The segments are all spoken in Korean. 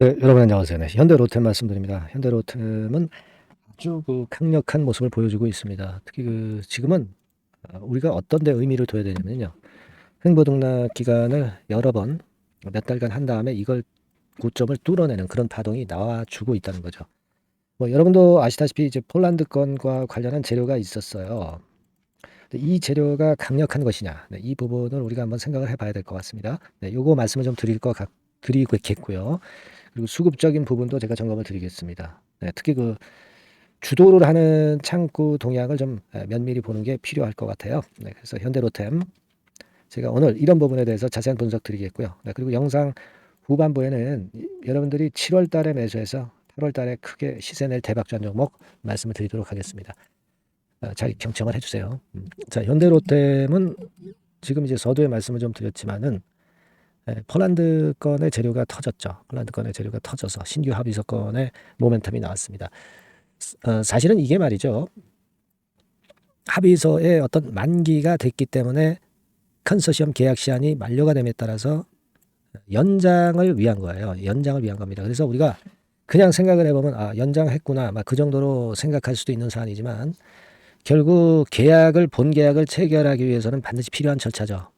네, 여러분 안녕하세요. 네, 현대로템 말씀드립니다. 현대로템은 아주 강력한 모습을 보여주고 있습니다. 특히 지금은 우리가 어떤 데 의미를 둬야 되냐면요. 횡보등락 기간을 여러 번 몇 달간 한 다음에 이걸 고점을 뚫어내는 그런 파동이 나와주고 있다는 거죠. 뭐 여러분도 아시다시피 이제 폴란드 건과 관련한 재료가 있었어요. 근데 이 재료가 강력한 것이냐, 네, 이 부분을 우리가 한번 생각을 해봐야 될 것 같습니다. 네, 요거 말씀을 좀 드리겠고요. 그리고 수급적인 부분도 제가 점검을 드리겠습니다. 네, 특히 주도를 하는 창구 동향을 좀 면밀히 보는 게 필요할 것 같아요. 네, 그래서 현대로템 제가 오늘 이런 부분에 대해서 자세한 분석 드리겠고요. 네, 그리고 영상 후반부에는 여러분들이 7월 달에 매수해서 8월 달에 크게 시세 낼 대박전 종목 말씀을 드리도록 하겠습니다. 잘 경청을 해주세요. 자, 현대로템은 지금 이제 서두에 말씀을 좀 드렸지만은 폴란드 건의 재료가 터졌죠. 폴란드 건의 재료가 터져서 신규 합의서 건의 모멘텀이 나왔습니다. 사실은 이게 말이죠. 합의서의 어떤 만기가 됐기 때문에 컨소시엄 계약 시한이 만료가 됨에 따라서 연장을 위한 거예요. 연장을 위한 겁니다. 그래서 우리가 그냥 생각을 해보면 연장했구나 막 그 정도로 생각할 수도 있는 사안이지만 결국 본 계약을 체결하기 위해서는 반드시 필요한 절차죠.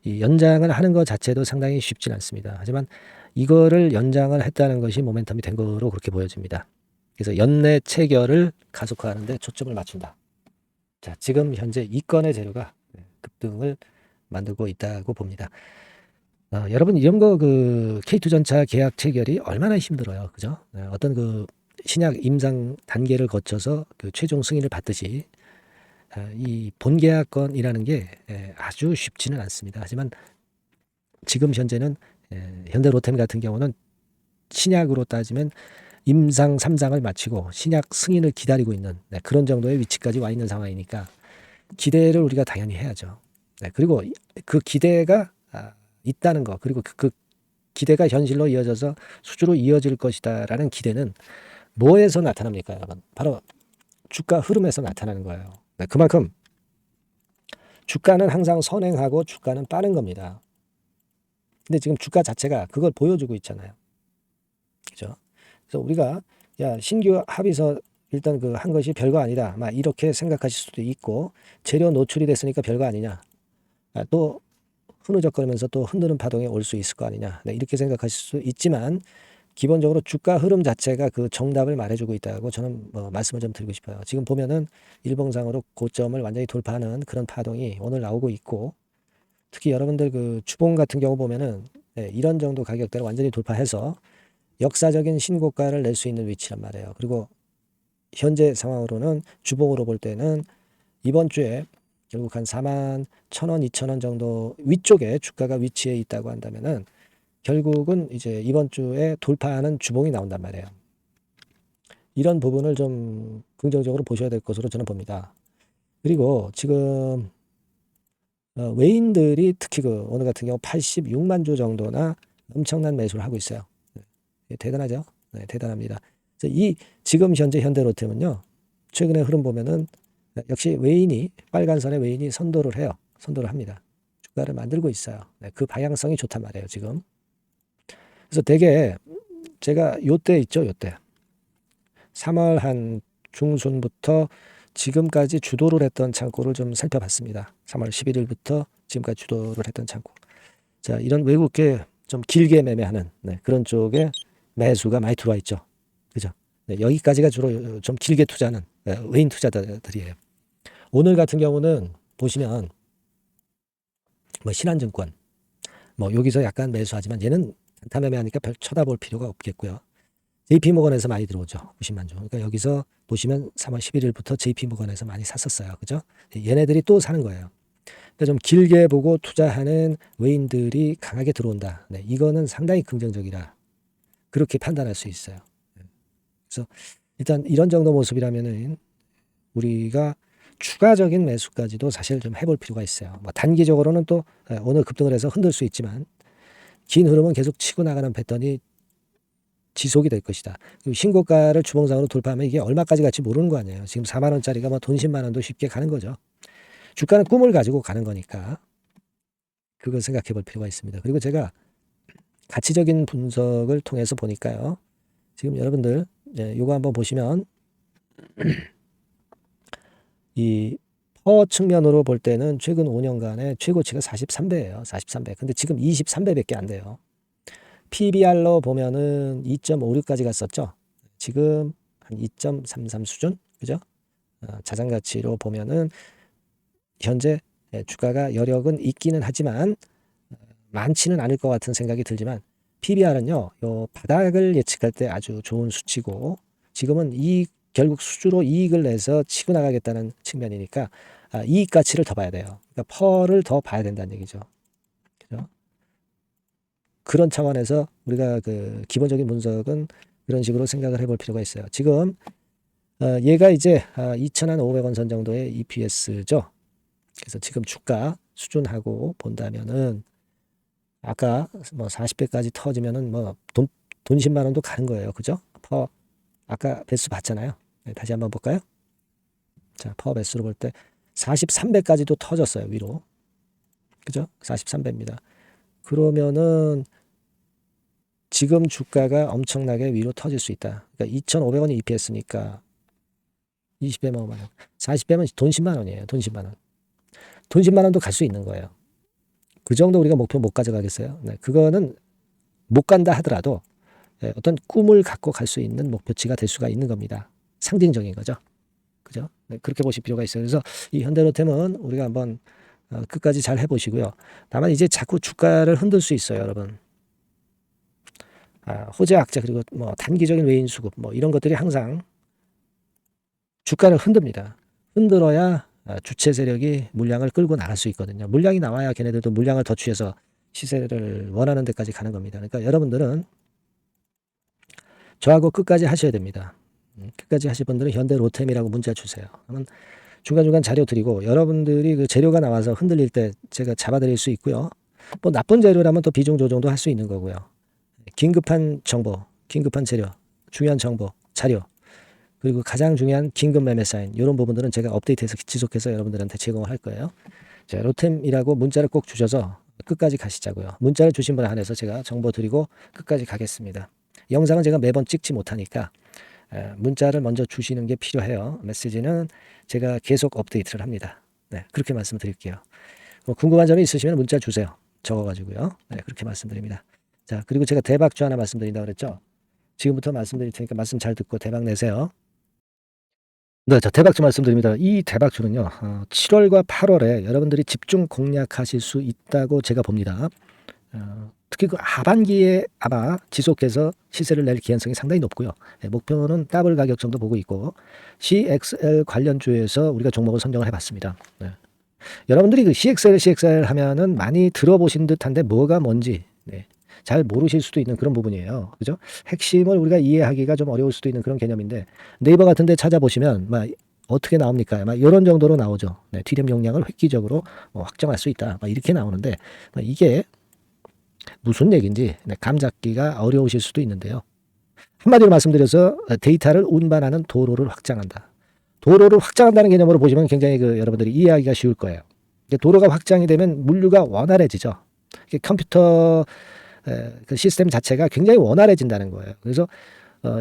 이 연장을 하는 것 자체도 상당히 쉽진 않습니다. 하지만 이거를 연장을 했다는 것이 모멘텀이 된 거로 그렇게 보여집니다. 그래서 연내 체결을 가속화하는 데 초점을 맞춘다. 자, 지금 현재 이 건의 재료가 급등을 만들고 있다고 봅니다. 여러분 이런 거 K2전차 계약 체결이 얼마나 힘들어요. 그죠? 어떤 신약 임상 단계를 거쳐서 최종 승인을 받듯이 이 본계약건이라는 게 아주 쉽지는 않습니다. 하지만 지금 현재는 현대로템 같은 경우는 신약으로 따지면 임상 3장을 마치고 신약 승인을 기다리고 있는 그런 정도의 위치까지 와 있는 상황이니까 기대를 우리가 당연히 해야죠. 그리고 그 기대가 있다는 거, 그리고 그 기대가 현실로 이어져서 수주로 이어질 것이다라는 기대는 뭐에서 나타납니까, 여러분? 바로 주가 흐름에서 나타나는 거예요. 그만큼 주가는 항상 선행하고 주가는 빠른 겁니다. 근데 지금 주가 자체가 그걸 보여주고 있잖아요. 그죠? 그래서 우리가 신규 합의서 일단 한 것이 별거 아니다. 막 이렇게 생각하실 수도 있고 재료 노출이 됐으니까 별거 아니냐. 또 흐느적거리면서 또 흔드는 파동이 올 수 있을 거 아니냐. 네, 이렇게 생각하실 수 있지만 기본적으로 주가 흐름 자체가 그 정답을 말해주고 있다고 저는 말씀을 좀 드리고 싶어요. 지금 보면은 일봉상으로 고점을 완전히 돌파하는 그런 파동이 오늘 나오고 있고 특히 여러분들 주봉 같은 경우 보면은 이런 정도 가격대를 완전히 돌파해서 역사적인 신고가를 낼 수 있는 위치란 말이에요. 그리고 현재 상황으로는 주봉으로 볼 때는 이번 주에 결국 한 4만 1,000원, 2,000원 정도 위쪽에 주가가 위치해 있다고 한다면은 결국은 이제 이번 주에 돌파하는 주봉이 나온단 말이에요. 이런 부분을 좀 긍정적으로 보셔야 될 것으로 저는 봅니다. 그리고 지금 외인들이 특히 오늘 같은 경우 86만 주 정도나 엄청난 매수를 하고 있어요. 대단하죠? 네, 대단합니다. 지금 현재 현대로템은요. 최근에 흐름 보면은 역시 빨간선의 외인이 선도를 해요. 선도를 합니다. 주가를 만들고 있어요. 그 방향성이 좋단 말이에요, 지금. 그래서 되게 제가 요때 있죠, 요때. 3월 한 중순부터 지금까지 주도를 했던 창고를 좀 살펴봤습니다. 3월 11일부터 지금까지 주도를 했던 창고. 자, 이런 외국계 좀 길게 매매하는 그런 쪽에 매수가 많이 들어와 있죠. 그죠? 여기까지가 주로 좀 길게 투자하는 외인 투자자들이에요. 오늘 같은 경우는 보시면 신한증권 여기서 약간 매수하지만 얘는 단타 매매하니까 별 쳐다볼 필요가 없겠고요. JP모건에서 많이 들어오죠. 90만 주. 그러니까 여기서 보시면 3월 11일부터 JP모건에서 많이 샀었어요. 그죠? 얘네들이 또 사는 거예요. 그러니까 좀 길게 보고 투자하는 외인들이 강하게 들어온다. 이거는 상당히 긍정적이라 그렇게 판단할 수 있어요. 그래서 일단 이런 정도 모습이라면은 우리가 추가적인 매수까지도 사실 좀 해볼 필요가 있어요. 단기적으로는 또 오늘 급등을 해서 흔들 수 있지만 긴 흐름은 계속 치고 나가는 패턴이 지속이 될 것이다. 그리고 신고가를 주봉상으로 돌파하면 이게 얼마까지 갈지 모르는 거 아니에요. 지금 4만 원짜리가 돈 10만 원도 쉽게 가는 거죠. 주가는 꿈을 가지고 가는 거니까 그걸 생각해 볼 필요가 있습니다. 그리고 제가 가치적인 분석을 통해서 보니까요. 지금 여러분들 요거 한번 보시면 이 퍼 측면으로 볼 때는 최근 5년간의 최고치가 43배예요. 43배. 근데 지금 23배밖에 안 돼요. PBR로 보면은 2.56까지 갔었죠. 지금 한 2.33 수준, 그죠? 자산가치로 보면은 현재 주가가 여력은 있기는 하지만 많지는 않을 것 같은 생각이 들지만 PBR은요, 요 바닥을 예측할 때 아주 좋은 수치고 지금은 결국 수주로 이익을 내서 치고 나가겠다는 측면이니까 이익 가치를 더 봐야 돼요. 그러니까 펄을 더 봐야 된다는 얘기죠. 그죠? 그런 차원에서 우리가 그 기본적인 분석은 그런 식으로 생각을 해볼 필요가 있어요. 지금 얘가 이제 2,500원 선 정도의 EPS죠. 그래서 지금 주가 수준하고 본다면은 아까 뭐 40배까지 터지면은 뭐 돈 10만 원도 가는 거예요. 그죠? 퍼 아까 배수 봤잖아요. 다시 한번 볼까요? 자, 퍼 배수로 볼 때 43배까지도 터졌어요. 위로. 그죠? 43배입니다. 그러면은 지금 주가가 엄청나게 위로 터질 수 있다. 그러니까 2,500원이 EPS니까 20배면 5만 원. 40배면 돈 10만 원이에요. 돈 10만 원. 돈 10만 원도 갈 수 있는 거예요. 그 정도 우리가 목표 못 가져가겠어요? 네, 그거는 못 간다 하더라도 어떤 꿈을 갖고 갈 수 있는 목표치가 될 수가 있는 겁니다. 상징적인 거죠. 그죠? 네, 그렇게 보실 필요가 있어요. 그래서 이 현대로템은 우리가 한번 끝까지 잘 해보시고요. 다만 이제 자꾸 주가를 흔들 수 있어요, 여러분. 호재 악재 그리고 뭐 단기적인 외인 수급 뭐 이런 것들이 항상 주가를 흔듭니다. 흔들어야 주체 세력이 물량을 끌고 나갈 수 있거든요. 물량이 나와야 걔네들도 물량을 더 취해서 시세를 원하는 데까지 가는 겁니다. 그러니까 여러분들은 저하고 끝까지 하셔야 됩니다. 끝까지 하실 분들은 현대로템이라고 문자 주세요. 그러면 중간중간 자료 드리고 여러분들이 그 재료가 나와서 흔들릴 때 제가 잡아드릴 수 있고요. 뭐 나쁜 재료라면 또 비중 조정도 할 수 있는 거고요. 긴급한 정보, 긴급한 재료, 중요한 정보, 자료 그리고 가장 중요한 긴급 매매 사인 이런 부분들은 제가 업데이트해서 지속해서 여러분들한테 제공을 할 거예요. 자, 로템이라고 문자를 꼭 주셔서 끝까지 가시자고요. 문자를 주신 분에 한해서 제가 정보 드리고 끝까지 가겠습니다. 영상은 제가 매번 찍지 못하니까 문자를 먼저 주시는 게 필요해요. 메시지는 제가 계속 업데이트를 합니다. 네, 그렇게 말씀드릴게요. 뭐 궁금한 점이 있으시면 문자 주세요. 적어가지고요. 네, 그렇게 말씀드립니다. 자, 그리고 제가 대박주 하나 말씀드린다고 그랬죠. 지금부터 말씀드릴 테니까 말씀 잘 듣고 대박 내세요. 네, 자, 대박주 말씀드립니다. 이 대박주는요, 7월과 8월에 여러분들이 집중 공략하실 수 있다고 제가 봅니다. 특히 그 하반기에 아마 지속해서 시세를 낼 기한성이 상당히 높고요. 목표는 더블 가격 정도 보고 있고, CXL 관련주에서 우리가 종목을 선정을 해봤습니다. 네. 여러분들이 그 CXL 하면은 많이 들어보신 듯한데 뭐가 뭔지 잘 모르실 수도 있는 그런 부분이에요. 그죠? 핵심을 우리가 이해하기가 좀 어려울 수도 있는 그런 개념인데 네이버 같은 데 찾아보시면 막 어떻게 나옵니까? 막 이런 정도로 나오죠. T램 용량을 획기적으로 확정할 수 있다. 막 이렇게 나오는데 이게 무슨 얘기인지 감 잡기가 어려우실 수도 있는데요. 한마디로 말씀드려서 데이터를 운반하는 도로를 확장한다. 도로를 확장한다는 개념으로 보시면 굉장히 여러분들이 이해하기가 쉬울 거예요. 도로가 확장이 되면 물류가 원활해지죠. 컴퓨터 그 시스템 자체가 굉장히 원활해진다는 거예요. 그래서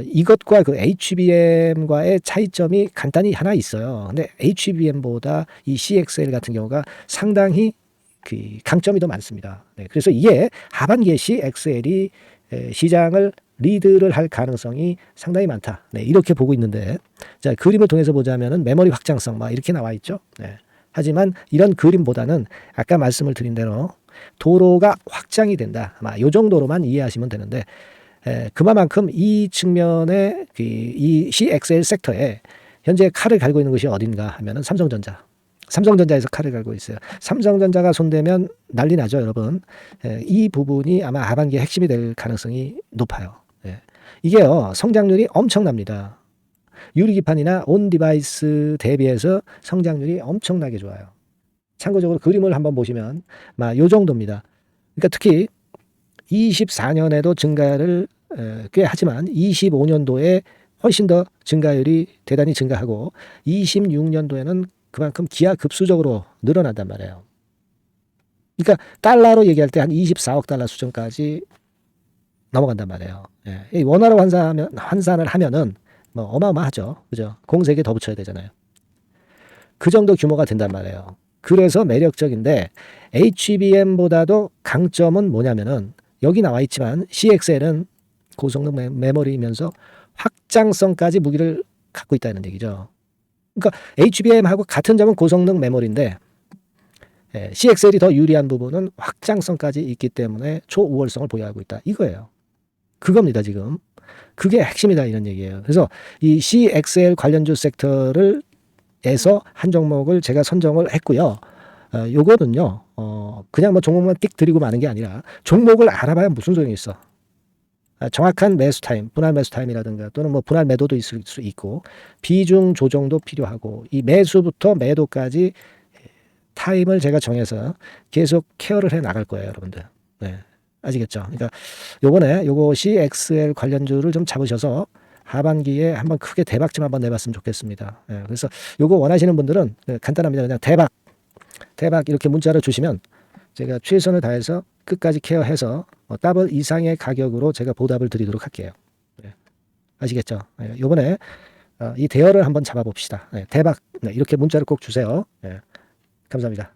이것과 그 HBM과의 차이점이 간단히 하나 있어요. 근데 HBM보다 이 CXL 같은 경우가 상당히 그 강점이 더 많습니다. 네, 그래서 이게 하반기에 CXL이 시장을 리드를 할 가능성이 상당히 많다. 네, 이렇게 보고 있는데, 자, 그림을 통해서 보자면은 메모리 확장성 막 이렇게 나와 있죠. 네. 하지만 이런 그림보다는 아까 말씀을 드린 대로 도로가 확장이 된다. 아마 이 정도로만 이해하시면 되는데, 그만큼 이 측면의 이 CXL 섹터에 현재 칼을 갈고 있는 것이 어딘가 하면은 삼성전자. 삼성전자에서 칼을 갈고 있어요. 삼성전자가 손대면 난리 나죠, 여러분. 이 부분이 아마 하반기에 핵심이 될 가능성이 높아요. 이게요, 성장률이 엄청납니다. 유리기판이나 온 디바이스 대비해서 성장률이 엄청나게 좋아요. 참고적으로 그림을 한번 보시면 요 정도입니다. 그러니까 특히 24년에도 증가를 꽤 하지만 25년도에 훨씬 더 증가율이 대단히 증가하고 26년도에는 그만큼 기하급수적으로 늘어난단 말이에요. 그러니까 달러로 얘기할 때 한 24억 달러 수준까지 넘어간단 말이에요. 예. 이 원화로 환산을 하면은 뭐 어마어마하죠. 그죠? 공세에 더 붙여야 되잖아요. 그 정도 규모가 된단 말이에요. 그래서 매력적인데 HBM보다도 강점은 뭐냐면은 여기 나와 있지만 CXL은 고성능 메모리이면서 확장성까지 무기를 갖고 있다는 얘기죠. 그러니까 HBM하고 같은 점은 고성능 메모리인데 CXL이 더 유리한 부분은 확장성까지 있기 때문에 초우월성을 보유하고 있다. 이거예요. 그겁니다, 지금. 그게 핵심이다 이런 얘기예요. 그래서 이 CXL 관련주 섹터를 에서 한 종목을 제가 선정을 했고요. 요거는요, 그냥 뭐 종목만 띡 드리고 마는 게 아니라 종목을 알아봐야 무슨 소용이 있어. 정확한 매수 타임, 분할 매수 타임이라든가 또는 뭐 분할 매도도 있을 수 있고 비중 조정도 필요하고 이 매수부터 매도까지 타임을 제가 정해서 계속 케어를 해 나갈 거예요, 여러분들. 네. 아시겠죠? 그러니까 요거 CXL 관련주를 좀 잡으셔서 하반기에 한번 크게 대박 좀 한번 내봤으면 좋겠습니다. 예, 그래서 요거 원하시는 분들은 간단합니다. 그냥 대박 이렇게 문자를 주시면 제가 최선을 다해서 끝까지 케어해서 더블 이상의 가격으로 제가 보답을 드리도록 할게요. 예, 아시겠죠? 예, 요번에 이 대여를 한번 잡아봅시다. 예, 대박 이렇게 문자를 꼭 주세요. 예, 감사합니다.